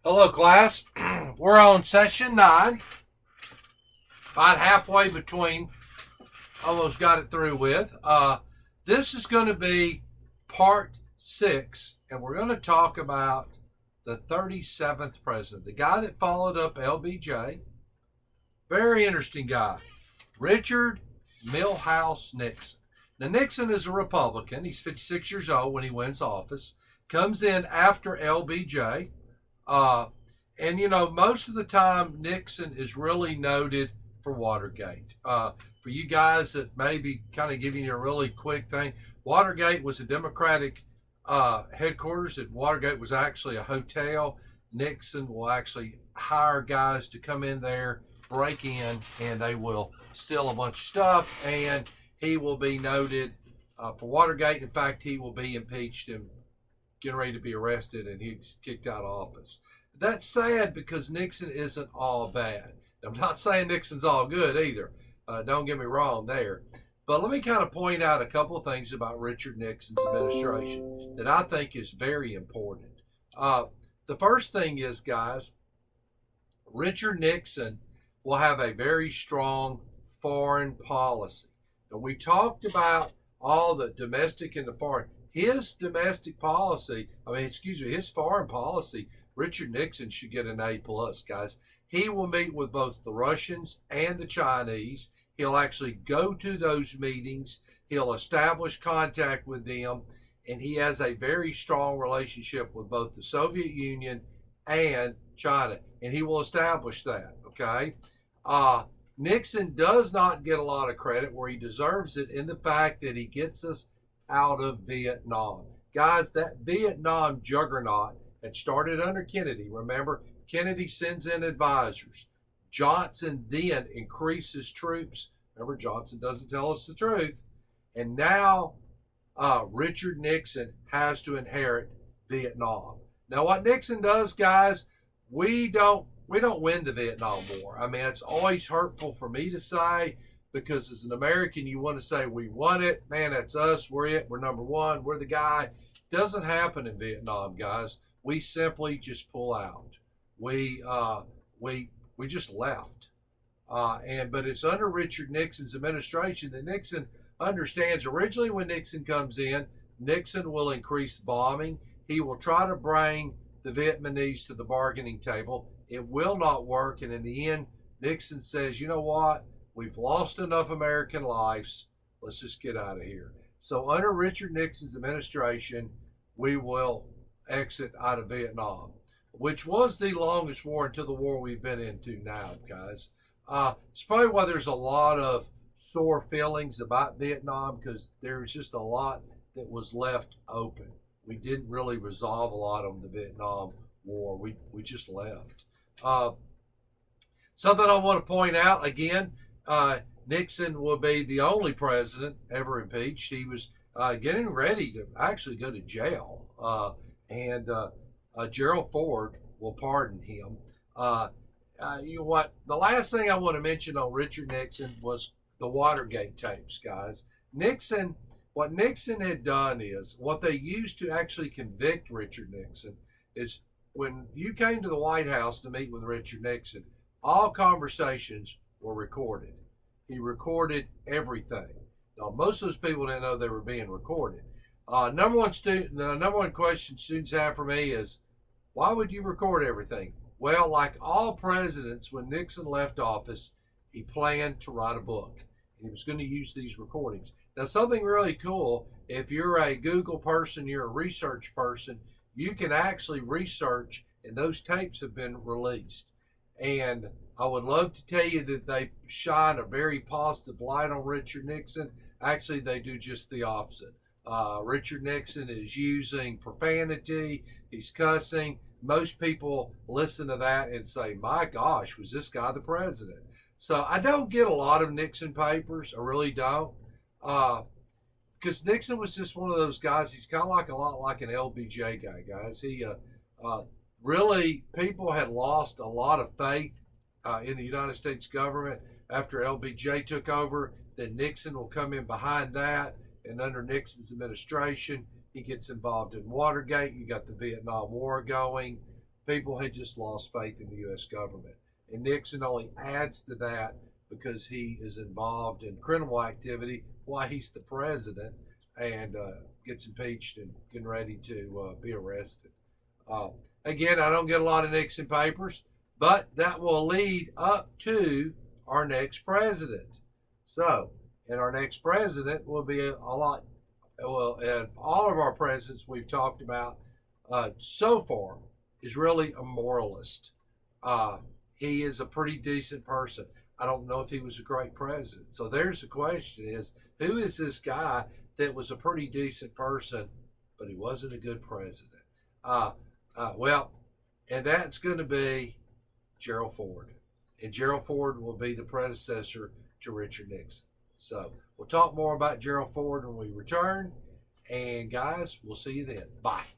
Hello, class. We're on session 9, about halfway between. Almost got it through with. This is going to be part 6, and we're going to talk about the 37th president, the guy that followed up LBJ. Very interesting guy, Richard Milhous Nixon. Now, Nixon is a Republican. He's 56 years old when he wins office. Comes in after LBJ. And, most of the time, Nixon is really noted for Watergate. For you guys that may be kind of giving you a really quick thing, Watergate was a Democratic headquarters. Watergate was actually a hotel. Nixon will actually hire guys to come in there, break in, and they will steal a bunch of stuff, and he will be noted for Watergate. In fact, he will be impeached and getting ready to be arrested, and he's kicked out of office. That's sad because Nixon isn't all bad. I'm not saying Nixon's all good either. Don't get me wrong there. But let me kind of point out a couple of things about Richard Nixon's administration that I think is very important. The first thing is, guys, Richard Nixon will have a very strong foreign policy. And we talked about all the domestic and the foreign. His domestic policy, his foreign policy, Richard Nixon should get an A+, guys. He will meet with both the Russians and the Chinese. He'll actually go to those meetings. He'll establish contact with them. And he has a very strong relationship with both the Soviet Union and China. And he will establish that, okay? Nixon does not get a lot of credit where he deserves it in the fact that he gets us out of Vietnam. Guys, that Vietnam juggernaut had started under Kennedy. Remember, Kennedy sends in advisors. Johnson then increases troops. Remember, Johnson doesn't tell us the truth. And now Richard Nixon has to inherit Vietnam. Now, what Nixon does, guys, we don't win the Vietnam War. I mean, it's always hurtful for me to say, because as an American, you want to say we won it. Man, that's us. We're it. We're number one. We're the guy. Doesn't happen in Vietnam, guys. We simply just pull out. We just left. But it's under Richard Nixon's administration that Nixon understands. Originally, when Nixon comes in, Nixon will increase bombing. He will try to bring the Vietnamese to the bargaining table. It will not work. And in the end, Nixon says, you know what? We've lost enough American lives. Let's just get out of here. So under Richard Nixon's administration, we will exit out of Vietnam, which was the longest war until the war we've been into now, guys. It's probably why there's a lot of sore feelings about Vietnam, because there's just a lot that was left open. We didn't really resolve a lot of the Vietnam War. We just left. Something I want to point out again, Nixon will be the only president ever impeached. He was getting ready to actually go to jail, and Gerald Ford will pardon him. You know what? The last thing I want to mention on Richard Nixon was the Watergate tapes, guys. What Nixon had done is, what they used to actually convict Richard Nixon is, when you came to the White House to meet with Richard Nixon, all conversations were recorded. He recorded everything. Now, most of those people didn't know they were being recorded. The number one question students have for me is, why would you record everything? Well, like all presidents, when Nixon left office, he planned to write a book. He was going to use these recordings. Now, something really cool, if you're a Google person, you're a research person, you can actually research, and those tapes have been released. And I would love to tell you that they shine a very positive light on Richard Nixon. Actually, they do just the opposite. Richard Nixon is using profanity. He's cussing. Most people listen to that and say, my gosh, was this guy the president? So I don't get a lot of Nixon papers. I really don't. Because Nixon was just one of those guys. He's kind of like a lot like an LBJ guy, guys. He really, people had lost a lot of faith in the United States government after LBJ took over. Then Nixon will come in behind that, and under Nixon's administration, he gets involved in Watergate. You got the Vietnam War going. people had just lost faith in the U.S. government. And Nixon only adds to that because he is involved in criminal activity while he's the president and gets impeached and getting ready to be arrested. Uh, Again, I don't get a lot of Nixon papers, but that will lead up to our next president. So, and our next president will be a lot, well, and all of our presidents we've talked about so far is really a moralist. He is a pretty decent person. I don't know if he was a great president. So there's the question is, who is this guy that was a pretty decent person, but he wasn't a good president? Well, and that's going to be Gerald Ford. And Gerald Ford will be the predecessor to Richard Nixon. So we'll talk more about Gerald Ford when we return. And guys, we'll see you then. Bye.